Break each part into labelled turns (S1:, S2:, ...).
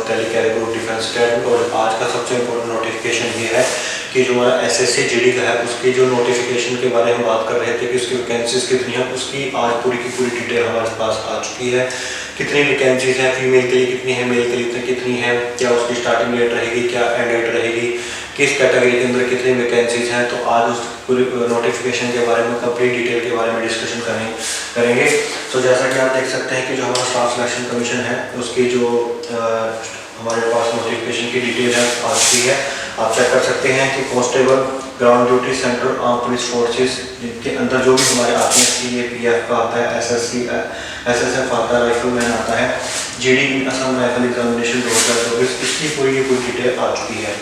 S1: Delhi category group defence academy. और आज का सबसे इम्पोर्टेंट नोटिफिकेशन ये है कि जो हमारा SSC GD का है उसकी जो नोटिफिकेशन के बारे में बात कर रहे थे कि उसकी वैकेंसीज कितनी है, उसकी आज पूरी की पूरी डिटेल हमारे पास आ चुकी है। कितनी वैकेंसीज हैं, फीमेल के लिए कितनी है, मेल के लिए कितनी है, क्या उसकी स्टार्टिंग डेट रहेगी, क्या एंड डेट रहेगी, किस कैटेगरी के अंदर कितनी वैकेंसीज हैं। तो आज उस पूरी नोटिफिकेशन के बारे में कंप्लीट डिटेल के बारे में डिस्कशन करेंगे। तो जैसा कि आप देख सकते हैं कि जो हमारा स्टाफ सिलेक्शन कमीशन है उसकी जो हमारे पास नोटिफिकेशन की डिटेल है आ चुकी है। आप चेक कर सकते हैं कि constable, ground duty, central arm police forces के अंदर जो भी हमारे आते हैं, CAPF का आता है, SSF आता है, राइफलमैन आता है, GD असम राइफल एग्जामिनेशन 2024, इसकी पूरी डिटेल आ चुकी है।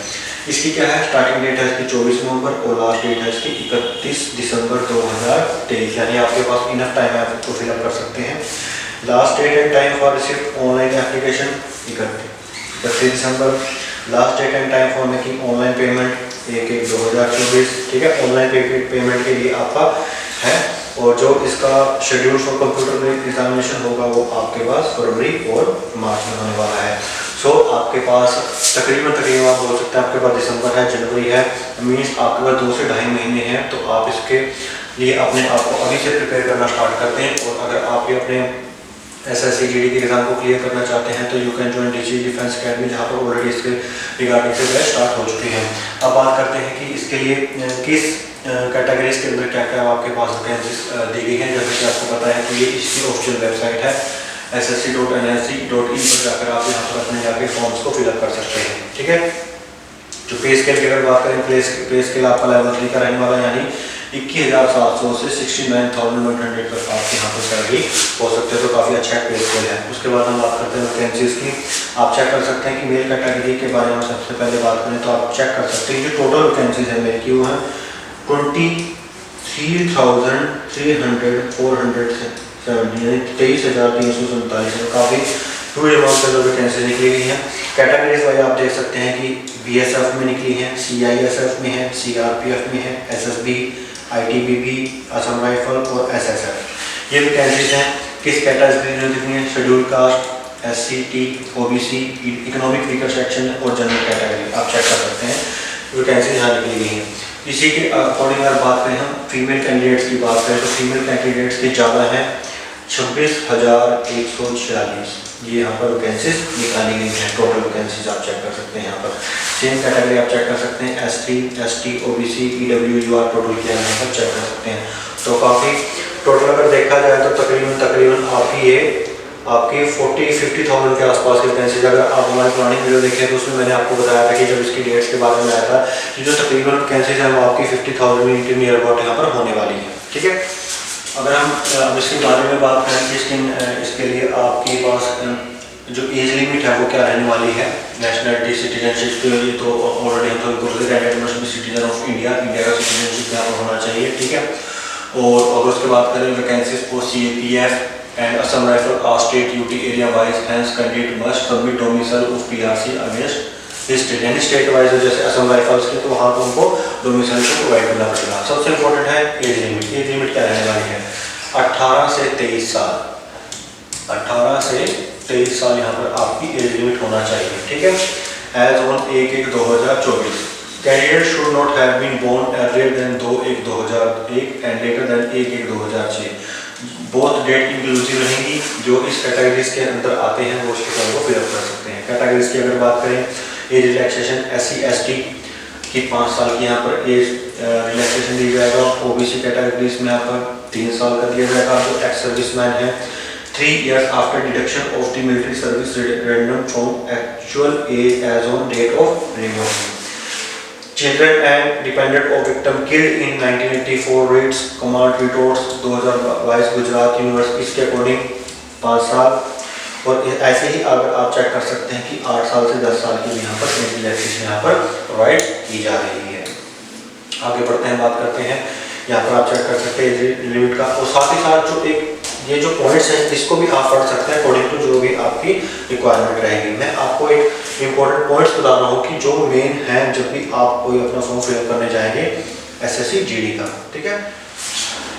S1: इसकी क्या है, स्टार्टिंग डेट है इसकी 24 नवंबर और लास्ट डेट है इसकी 31 दिसंबर 2023, यानी आपके पास इनफ टाइम है, आप इसको फिलअप कर सकते हैं। Last date and time for receipt online application 31 December. Last date and time for making online payment 1/1/2024, ठीक है। ऑनलाइन पेमेंट के लिए आपका है। और जो इसका शेड्यूल फॉर कंप्यूटर एग्जामिनेशन होगा वो आपके पास फरवरी और मार्च में होने वाला है। सो आपके पास तकरीबन आप बोल सकते हैं आपके पास दिसंबर है, जनवरी है, मीन्स आपके पास 2 से ढाई महीने हैं। तो आप इसके लिए अपने आप को अभी से प्रिपेयर करना स्टार्ट करते हैं। और अगर आप ये अपने SSC GD के एग्जाम को क्लियर करना चाहते हैं तो you can join DG defence academy, जहाँ पर ऑलरेडी इसके रिगार्डिंग से बैच स्टार्ट हो चुकी है। अब बात करते हैं कि इसके लिए किस कैटेगरीज के अंदर क्या क्या आपके पास वैकेंसीज दी गई हैं। जैसे कि आपको पता है कि ये इसकी ऑफिशियल वेबसाइट है ssc.nlc.in पर जाकर आप यहाँ पर अपने जाके फॉर्म्स को फिलअप कर सकते हैं, ठीक है। जो पे स्केल की अगर बात करें, पे स्केल आपका लेवल 3 का रहने वाला, यानी 21,700 से 69,100 तक आपके यहाँ पर सैलरी हो सकते हैं। तो काफ़ी अच्छा पे स्केल है। उसके बाद हम बात करते हैं वैकेंसीज की। आप चेक कर सकते हैं कि मेल कैटेगरी के बारे में सबसे पहले बात करें तो आप चेक कर सकते हैं जो टोटल वैकेंसीज है मेल की वो है 23,370 यानी 23,347 है। काफ़ी ह्यूज अमाउंट से वैकेंसी निकली हुई हैं। कैटेगरीज वाइज आप देख सकते हैं कि BSF में निकली हैं, CISF में है, CRPF में है, SSB, ITBP, असम राइफल और SSF। ये वैकेंसीज हैं। किस कैटेगरी में कितनी है, schedule caste, SC, T, OBC, economic weaker section और जनरल कैटेगरी आप चेक कर सकते हैं। वैकेंसीज यहाँ निकली गई हैं। इसी के अकॉर्डिंग अगर बात करें हम फीमेल कैंडिडेट्स की बात करें तो फीमेल कैंडिडेट्स की ज़्यादा है 26,146 ये यहाँ पर वैकेंसीज निकाली गई हैं। टोटल वैकेंसीज आप चेक कर सकते हैं। यहाँ पर सेम कैटेगरी आप चेक कर सकते हैं, ST, ST, OBC, EWUR total किया यहाँ पर चेक कर सकते हैं। तो काफ़ी टोटल अगर देखा जाए तो तकरीबन आपकी 40-50,000 के आसपास की वैकेंसीज। अगर आप हमारी पुरानी वीडियो देखें तो उसमें मैंने आपको बताया था कि जब इसकी डेट्स के बारे में आया था कि जो तकरीबन वैकेंसीज हैं वो आपकी 50,000 के नियर अबाउट यहाँ पर होने वाली है, ठीक है। अगर हम अब इसके बारे में बात करें कि इसके लिए आपके पास जो एज लिमिट है वो क्या रहने वाली है, नेशनलिटी सिटीजनशिप के लिए तो ऑलरेडी हम तो सिटीजन ऑफ इंडिया का सिटीजनशिप यहाँ पर होना चाहिए, ठीक है। और अगर उसके बात करें vacancies for CAPF and Assam Rifle are state UT area wise hence candidate must submit domicile of PRC against state, यानी स्टेट वाइज जैसे असम राइफल्स के तो वहाँ पर उनको डोमिसाइल को प्रोवाइड करना पड़ेगा। सबसे इम्पोर्टेंट है एज लिमिट। एज लिमिट क्या रहने वाली है, 18 से 23 साल। 18 से 23 साल यहाँ पर आपकी एज लिमिट होना चाहिए, ठीक है। Age on 1/1/2024 candidate should not have been born earlier than 2/1/2001 and later than 1/1/2006। Both date inclusive रहेंगी। जो इस कैटेगरीज के अंदर आते हैं वो उसके फॉर्म को फिलअप कर सकते हैं। कैटेगरीज की अगर बात करें, एज रिलैक्सेशन SC ST की 5 साल की यहाँ पर एज रिलैक्सेशन दी जाएगा। OBC कैटेगरीज में यहाँ पर 3 साल का दिया जाएगा। जो एक्स सर्विसमैन है 3 years after deduction of the military service rendered from actual age age on date of removal. Children and dependent of victim killed in 1984 raids command retorts 2022 Gujarat university इसके अकॉर्डिंग 5 साल। और ऐसे ही अगर आप चेक कर सकते हैं कि 8 साल से 10 साल की भी यहाँ पर एज रिलैक्सेशन यहाँ पर प्रोवाइड की जा रही है। आगे बढ़ते हैं, बात करते हैं यहाँ पर आप चेक कर सकते हैं एज लिमिट का। और साथ ही साथ जो ये जो पॉइंट्स हैं इसको भी आप पढ़ सकते हैं अकॉर्डिंग टू जो भी आपकी रिक्वायरमेंट रहेगी। मैं आपको एक इंपॉर्टेंट पॉइंट्स बता रहा हूँ कि जो मेन है जब भी आप कोई अपना फॉर्म फिलअप करने जाएंगे SSC GD का, ठीक है।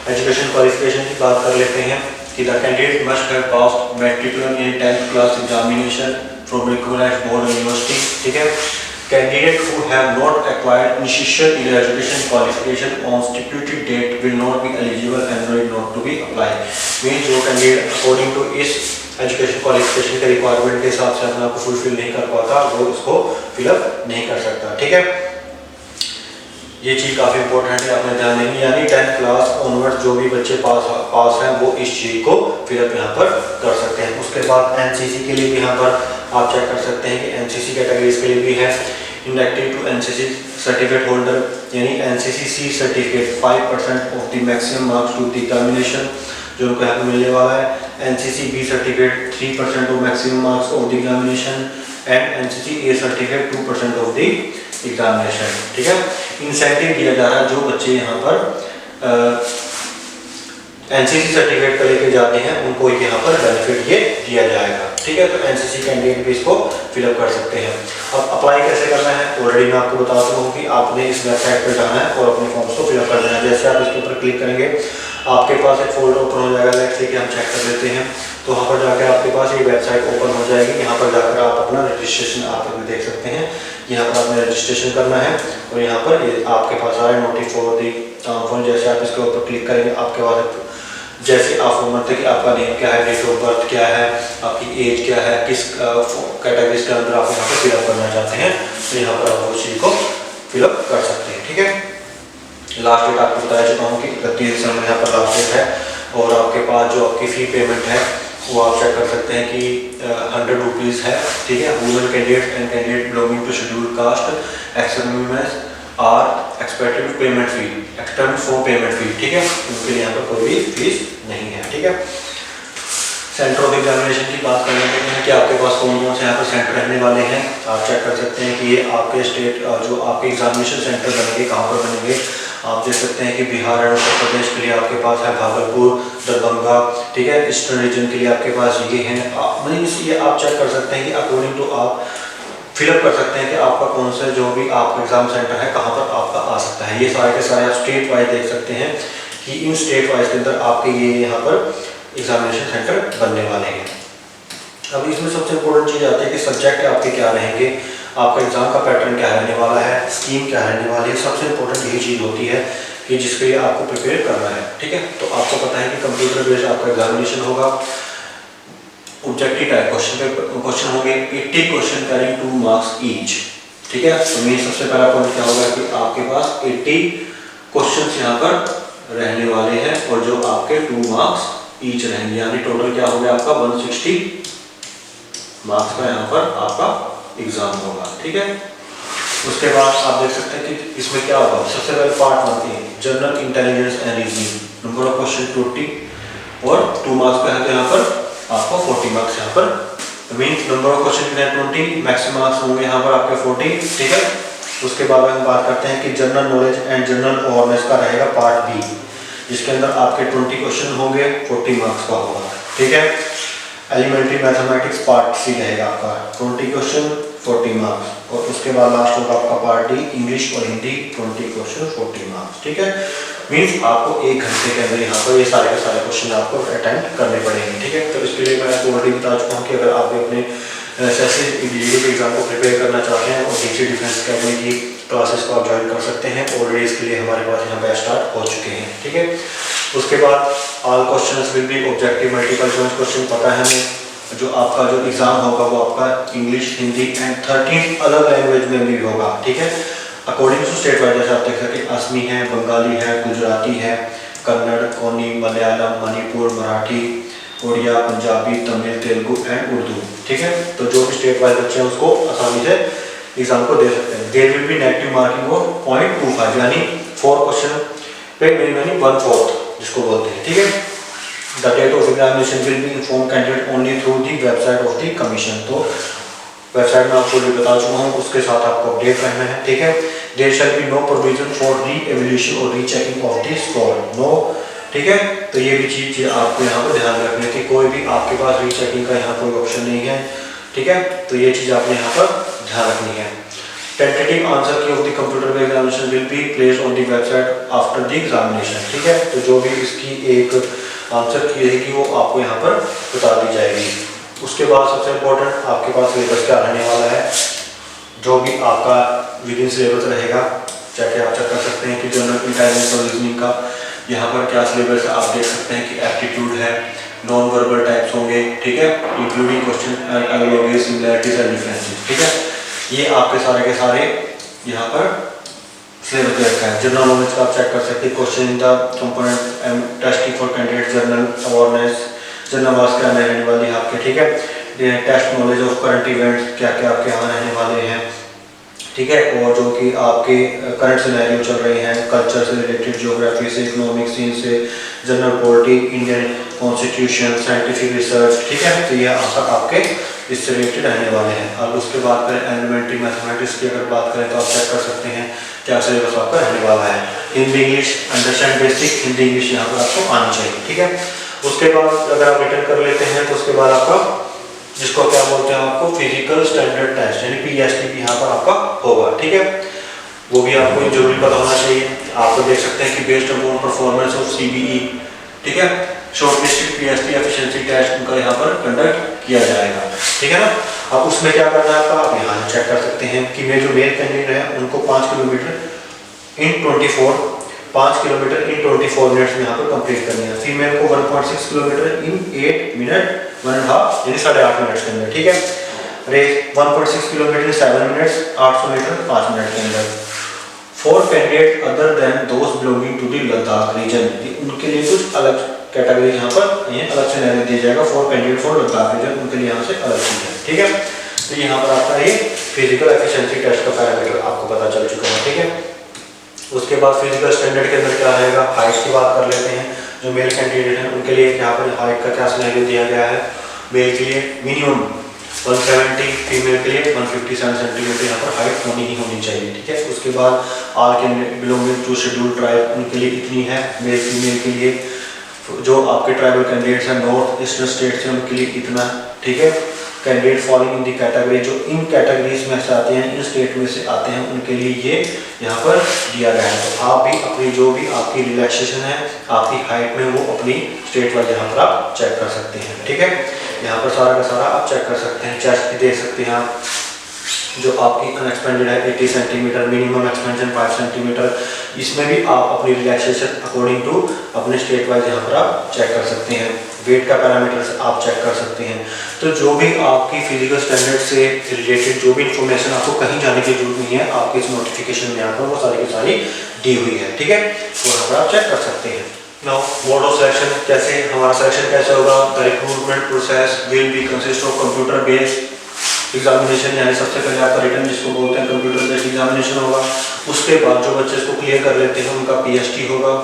S1: एजुकेशन क्वालिफिकेशन की बात कर लेते हैं कि the candidate must have passed matricular in 10th class examination from recognized board university, ठीक है। Candidate who have not acquired initial education qualification on stipulated date will not be eligible and will not to be applied। Means जो candidate according to इस education qualification के requirement के हिसाब से अपने आप को फुलफिल नहीं कर पाता, वो इसको फिलअप नहीं कर सकता, ठीक है। ये चीज़ काफ़ी इंपॉर्टेंट है, आपने ध्यान देंगे। यानी 10th क्लास ऑनवर्ड जो भी बच्चे पास हैं वो इस चीज़ को फिलअप यहाँ पर कर सकते हैं। उसके बाद एनसीसी के लिए भी यहाँ पर आप चेक कर सकते हैं कि एनसीसी कैटेगरीज के लिए भी है। Incentive to NCC certificate holder यानी NCC C certificate 5% of the maximum marks to the examination जो उनको यहाँ पर मिलने वाला है। NCC B certificate 3% of maximum marks of the examination and NCC A certificate 2% of the examination, ठीक है। इंसेंटिव दिया जा रहा है जो बच्चे यहाँ पर एनसीसी सर्टिफिकेट का लेके जाते हैं उनको यहाँ पर बेनिफिट ये दिया जाएगा, ठीक है। तो एनसीसी कैंडिडेट भी इसको फिलअप कर सकते हैं। अब अप्लाई कैसे करना है ऑलरेडी मैं आपको बता चुका हूँ कि आपने इस वेबसाइट पर जाना है और अपने फॉर्म्स को फिलअप कर देना है। जैसे आप इसके ऊपर क्लिक करेंगे आपके पास एक फोल्डर ओपन हो जाएगा, लेट्स से कि हम चेक कर लेते हैं। तो वहाँ पर जाकर आपके पास ये वेबसाइट ओपन हो जाएगी। यहाँ पर जाकर आप अपना रजिस्ट्रेशन आप देख सकते हैं। यहाँ पर आपने रजिस्ट्रेशन करना है और यहाँ पर आपके पास आ रहा है नोटिस फॉर दी फॉर्म। जैसे आप इसके ऊपर क्लिक करेंगे आपके पास जैसे आप फॉर्म भरते कि आपका नेम क्या है, डेट ऑफ बर्थ क्या है, आपकी एज क्या है, किस कैटेगरीज के अंदर आप यहाँ पर फिलअप करना चाहते हैं, तो यहाँ पर आप उस चीज़ को फिलअप कर सकते हैं, ठीक है। लास्ट डेट आपको बताया चुका हूँ कि 31 दिसंबर यहाँ पर लास्ट डेट है। और आपके पास जो आपकी फ़ी पेमेंट है वो आप चेक कर सकते हैं कि 100 रुपीज़ है, ठीक है। Women candidate and candidate belonging to schedule caste ex are expected payment fee external for payment fee, ठीक है। उनके लिए यहाँ पर कोई भी फीस नहीं है, ठीक है। सेंटर ऑफ एग्जामिनेशन की बात करने के हैं कि आपके पास कौन कौन से यहाँ पर सेंटर रहने वाले हैं। आप चेक कर सकते हैं कि ये आपके स्टेट जो आपके एग्जामिनेशन सेंटर बनेंगे कहाँ पर बनेंगे। आप देख सकते हैं कि बिहार और उत्तर प्रदेश के लिए आपके पास है भागलपुर, दरभंगा, ठीक है। ईस्टर्न रीजन के लिए आपके पास ये हैं। ये आप चेक कर सकते हैं कि अकॉर्डिंग टू आप फिलअप कर सकते हैं कि आपका कौन सा जो भी आपका एग्जाम सेंटर है कहाँ पर आपका आ सकता है। ये सारे के सारे आप स्टेट वाइज देख सकते हैं कि इन स्टेट वाइज के अंदर आपके ये यहाँ पर एग्जामिनेशन सेंटर बनने वाले हैं। अब इसमें सबसे इम्पोर्टेंट चीज़ आती है कि सब्जेक्ट आपके क्या रहेंगे, आपका एग्जाम का पैटर्न क्या रहने वाला है, स्कीम क्या रहने वाली है। सबसे इम्पोर्टेंट यही चीज़ होती है कि जिसके लिए आपको प्रिपेयर करना है, ठीक है। तो आपको पता है कि कंप्यूटर बेस्ड आपका एग्जामिनेशन होगा। ऑब्जेक्टिव टाइप क्वेश्चन होंगे 80 क्वेश्चन कैरिंग 2 मार्क्स ईच, ठीक है। तो मेन सबसे पहला पॉइंट क्या होगा कि आपके पास 80 क्वेश्चन यहाँ पर रहने वाले हैं और जो आपके 2 मार्क्स ईच रहेंगे, यानी टोटल क्या हो गया आपका 160 मार्क्स का यहाँ पर आपका एग्जाम होगा, ठीक है। उसके बाद आप देख सकते हैं कि इसमें क्या होगा। सबसे पहले पार्ट 1 है general intelligence and reasoning, number of question 20 और 2 मार्क्स का है तो यहाँ पर आपको 40 मार्क्स यहाँ पर मीन्स नंबर ऑफ क्वेश्चन कितने 20, मैक्सिमम मार्क्स होंगे यहाँ पर आपके 40, ठीक है। उसके बाद हम बात करते हैं कि general knowledge and general awareness का रहेगा पार्ट बी, जिसके अंदर आपके 20 क्वेश्चन होंगे, 40 मार्क्स का होगा, ठीक है। एलिमेंट्री मैथमेटिक्स पार्ट सी रहेगा आपका 20 क्वेश्चन 40 मार्क्स। और उसके बाद लास्ट होगा आपका पार्ट डी इंग्लिश और हिंदी 20 क्वेश्चन 40 मार्क्स, ठीक है। मीन्स आपको 1 घंटे के अंदर यहाँ पर ये सारे के सारे क्वेश्चन आपको अटेम्प्ट करने पड़ेंगे, ठीक है। तो इसके लिए मैं आपको ऑलरेडी बता चुका हूँ कि अगर आप भी अपने एसएससी इंजीनियरिंग के एग्जाम को प्रिपेयर करना चाहते हैं और डीसी डिफेंस अकेडमी की क्लासेस को आप ज्वाइन कर सकते हैं। ऑलरेडी इसके लिए हमारे पास यहाँ पे स्टार्ट हो चुके हैं, ठीक है। उसके बाद all questions will be objective multiple choice question. पता है हमें जो आपका जो एग्जाम होगा वो आपका इंग्लिश, हिंदी एंड 13 अलग लैंग्वेज में भी होगा, ठीक है। अकॉर्डिंग टू स्टेट वाइज जैसे आप देख सकते हैं असमी है, बंगाली है, गुजराती है, कन्नड़, कोनी, मलयालम, मणिपुर, मराठी, उड़िया, पंजाबी, तमिल, तेलुगु एंड उर्दू, ठीक है। तो जो भी स्टेट वाइज बच्चे हैं उसको आसानी से एग्जाम को दे सकते हैं। There will be negative marking of 0.25 यानी 4 क्वेश्चन पे यानी 1/4 जिसको बोलते हैं, ठीक है। The date of examination will be inform candidate only through the website of the commission. तो वेबसाइट में आपको भी बता चुका हूँ, उसके साथ आपको अपडेट रहना है, ठीक है। There shall be no provision for reevaluation और rechecking of the score, no, ठीक है। तो ये भी चीज़ आपको यहाँ पर ध्यान रखनी है कि कोई भी आपके पास रीचेकिंग का यहाँ कोई ऑप्शन नहीं है, ठीक है। तो ये चीज़ आपने यहाँ पर ध्यान रखनी है। टेंटेटिव आंसर की of the computer examination will be placed on the website after the examination, ठीक है। तो जो भी इसकी एक आंसर की रहेगी वो आपको यहाँ पर बता दी जाएगी। उसके बाद सबसे इम्पोर्टेंट आपके पास सिलेबस क्या रहने वाला है, जो भी आपका विदिन सिलेबस रहेगा, चाहे आप चेक कर सकते हैं कि जनरल इंटेलिजेंस और रीजनिंग का यहाँ पर क्या सिलेबस है। आप देख सकते हैं कि एप्टीट्यूड है, नॉन वर्बल टाइप्स होंगे, ठीक है, including question analogy, similarities and differences, ठीक है। ये आपके सारे के सारे यहाँ पर सिलेबस रखा है। जनरल नॉलेज का आप चेक कर सकते हैं, question in the component and testing for candidate, general awareness, general marks क्या रहने वाली है आपके, ठीक है। Test knowledge of current events क्या क्या आपके यहाँ रहने वाले हैं, ठीक है। और जो कि आपके करंट सिनेरियो चल रहे हैं, कल्चर से रिलेटेड, ज्योग्राफी से, इकोनॉमिक सीन से, general polity, Indian constitution, scientific research, ठीक है। तो ये आपके इससे रिलेटेड रहने वाले हैं। अब उसके बाद करें एलिमेंट्री मैथमेटिक्स की अगर बात करें तो आप चेक कर सकते हैं क्या सिलेबस आपका रहने वाला है। Hindi English understand basic, Hindi English यहाँ पर आपको आनी चाहिए, ठीक है। उसके बाद अगर आप रिटर्न कर लेते हैं तो उसके बाद आपका जिसको क्या बोलते हैं आपको फिजिकल स्टैंडर्ड टेस्ट यानी पीएसटी भी यहाँ पर आपका होगा, ठीक है। वो भी आपको जरूरी पता होना चाहिए। आपको देख सकते हैं कि based upon performance of CBE, ठीक है, शॉर्टलिस्टेड पीएसटी एफिशिएंसी टेस्ट उनका यहाँ पर कंडक्ट किया जाएगा, ठीक है ना। अब उसमें क्या करना है आपका, आप यहाँ चेक कर सकते हैं कि मेरे जो मेल कैंडिडेट है उनको 5 किलोमीटर इन 24 मिनट्स में यहाँ पर कंप्लीट करनी है। फीमेल को 1.6 किलोमीटर इन 8 मिनट 1.5 यानी 8.5 मिनट के अंदर, ठीक है। Race 1.6 kilometre 7 minutes, 800 metre 5 minute के अंदर। For candidate other than those belonging to the Ladakh region, उनके लिए कुछ अलग कैटेगरी यहाँ पर ये अलग से निर्णय दिया जाएगा। For candidate for Ladakh region उनके लिए यहाँ से अलग चीज है, ठीक है। तो यहाँ पर आपका ये फिजिकल एफिशिएंसी टेस्ट का पैरामीटर आपको पता चल चुका है, ठीक है। उसके बाद फिजिकल स्टैंडर्ड के अंदर क्या रहेगा, हाइट की बात कर लेते हैं। जो मेल कैंडिडेट हैं उनके लिए यहाँ पर हाइट का क्या सिनेरियो दिया गया है, मेल के लिए मिनिमम 170, फीमेल के लिए 157 सेंटीमीटर यहाँ पर हाइट होनी ही होनी चाहिए, ठीक है। उसके बाद आल के बिलोंगिंग टू शेड्यूल ट्राइब उनके लिए इतनी है, मेल फीमेल के लिए। जो आपके ट्राइबल कैंडिडेट्स हैं नॉर्थ ईस्टर्न स्टेट से उनके लिए इतना, ठीक है। Candidate following in the category जो इन कैटेगरीज में से आते हैं, इन स्टेट में से आते हैं, उनके लिए ये यहाँ पर दिया गया है। तो आप भी अपनी जो भी आपकी रिलैक्सेशन है आपकी हाइट में वो अपनी स्टेट वाइज यहाँ पर आप चेक कर सकते हैं, ठीक है। यहाँ पर सारा का सारा आप चेक कर सकते हैं। चेस्ट भी देख सकते हैं आप, जो आपकी अनएक्सपेंडेड है 80 सेंटीमीटर, मिनिमम एक्सपेंशन 5 सेंटीमीटर। इसमें भी आप अपनी रिलैक्सेशन अकॉर्डिंग टू अपने स्टेट वाइज यहाँ पर आप चेक कर सकते हैं। वेट का पैरामीटर्स आप चेक कर सकते हैं। तो जो भी आपकी फिजिकल स्टैंडर्ड से रिलेटेड जो भी इंफॉर्मेशन आपको कहीं जाने की जरूरत नहीं है, आपके इस नोटिफिकेशन में यहाँ पर वो सारी की सारी दी हुई है, ठीक है। तो यहाँ पर आप चेक कर सकते हैं। नाउ मोड ऑफ सिलेक्शन, कैसे हमारा सिलेक्शन कैसे होगा। The recruitment process will be consist of computer based examination, यानी सबसे पहले आपका रिटर्न जिसको बोलते हैं कंप्यूटर बेस्ड एग्जामिनेशन होगा। उसके बाद जो बच्चे इसको क्लियर कर लेते हैं उनका पीएसटी होगा,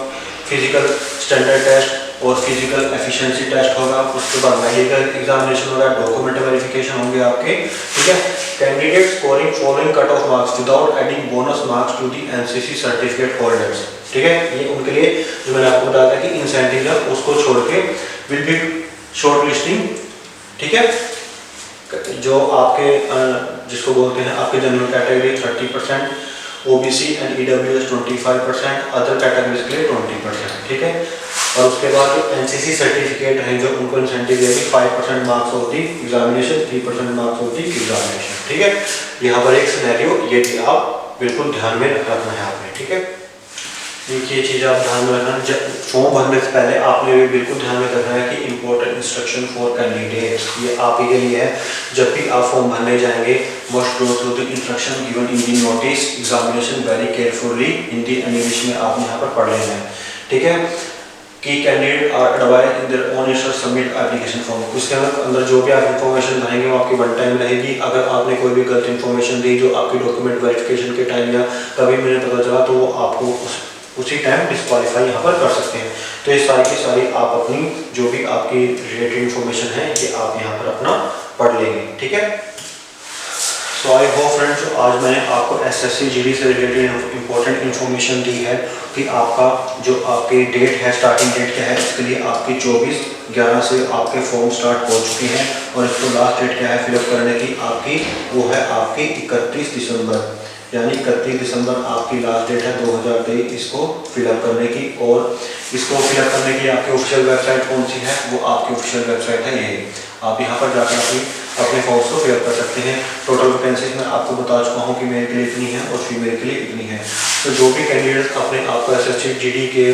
S1: फिजिकल स्टैंडर्ड टेस्ट और फिजिकल एफिशिएंसी टेस्ट होगा। उसके बाद मेडिकल एग्जामिनेशन होगा, डॉक्यूमेंट वेरिफिकेशन होंगे आपके, ठीक है। Candidate scoring following cut off marks without adding bonus marks to the NCC certificate holders, ठीक है। ये उनके लिए जो मैंने आपको बताया था कि इंसेंटिव है उसको छोड़ के विल बी शॉर्ट लिस्टिंग, ठीक है। जो आपके जिसको बोलते हैं आपके general category 30%, OBC and EWS 25%, other categories के लिए 20%, ठीक है। और उसके बाद जो एनसीसी सर्टिफिकेट है जो उनको इंसेंटिव देगी 5% marks of the examination, 3% marks of the examination, ठीक है। यहाँ पर एक सिनेरियो ये भी आप बिल्कुल ध्यान में रखना है आपने, ठीक है। एक ये चीज़ आप ध्यान में रखना, जब फॉर्म भरने से पहले आपने भी बिल्कुल ध्यान में रखना है कि इंपॉर्टेंट इंस्ट्रक्शन फॉर कैंडिडेट्स ये आप ही के लिए है। जब भी आप फॉर्म भरने जाएंगे must go through the instruction given in the notice examination very carefully, Hindi and English में आप यहाँ पर पढ़ लेना है, ठीक है। कि candidate are advise in their own interest submit application form. उसके अंदर जो भी आप इन्फॉर्मेशन भरेंगे वो आपकी वन टाइम रहेगी। अगर आपने कोई भी गलत इन्फॉर्मेशन दी जो आपकी डॉक्यूमेंट वेरिफिकेशन के टाइम या कभी मुझे पता चला तो वो आपको उसी टाइम डिस्क्वालीफाई यहाँ पर कर सकते हैं। तो ये सारी की सारी आप अपनी जो भी आपकी रिलेटेड इन्फॉर्मेशन है ये आप यहाँ पर अपना पढ़ लेंगे, ठीक है। सो आई होप फ्रेंड्स आज मैंने आपको एसएससी जीडी से रिलेटेड इंपॉर्टेंट इन्फॉर्मेशन दी है कि आपका जो आपकी डेट है, स्टार्टिंग डेट क्या है। इसके लिए आपकी 24/11 से आपके फॉर्म स्टार्ट हो चुके हैं और इसको लास्ट डेट क्या है फिलअप करने की आपकी, वो है आपकी 31 दिसंबर, यानी 31 दिसंबर आपकी लास्ट डेट है 2023 इसको फिलअप करने की। और इसको फिलअप करने की आपकी ऑफिशियल वेबसाइट कौन सी है, वो आपकी ऑफिशियल वेबसाइट है यही। आप यहाँ पर जाकर अपने फॉर्म्स को फिलअप कर सकते हैं। टोटल वैकेंसीज मैं आपको बता चुका हूँ कि मेल के लिए इतनी है और फीमेल के लिए इतनी है। तो जो भी कैंडिडेट्स अपने आप को SSC GD के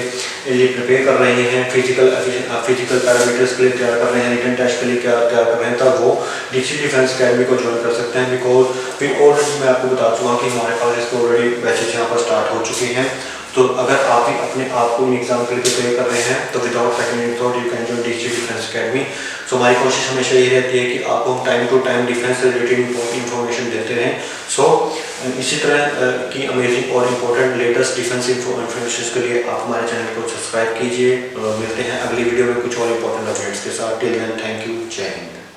S1: लिए प्रिपेयर कर रहे हैं, फिजिकल पैरामीटर्स के लिए तैयार कर रहे हैं, रिटन टेस्ट के लिए क्या तैयार कर रहे हैं, तब वो DC डिफेंस अकेडमी को ज्वाइन कर सकते हैं। बिकॉज फिर ऑलरेडी मैं आपको बता चुका कि हमारे पास इसके ऑलरेडी बैचेज यहाँ पर स्टार्ट हो चुके हैं। तो अगर आप भी अपने आप को इन एग्जाम के लिए प्रिपेयर कर रहे हैं तो without second any thought you can join DC defence academy. So हमारी कोशिश हमेशा ये रहती है कि आपको हम टाइम टू टाइम डिफेंस से रिलेटेड इंफॉर्मेशन देते रहें। सो इसी तरह की अमेजिंग और इम्पोर्टेंट लेटेस्ट डिफेंस इन्फॉर्मेशन के लिए आप हमारे चैनल को सब्सक्राइब कीजिए। मिलते हैं अगली वीडियो में कुछ और इम्पोर्टेंट अपडेट्स के साथ। टिल देन थैंक यू, जय हिंद।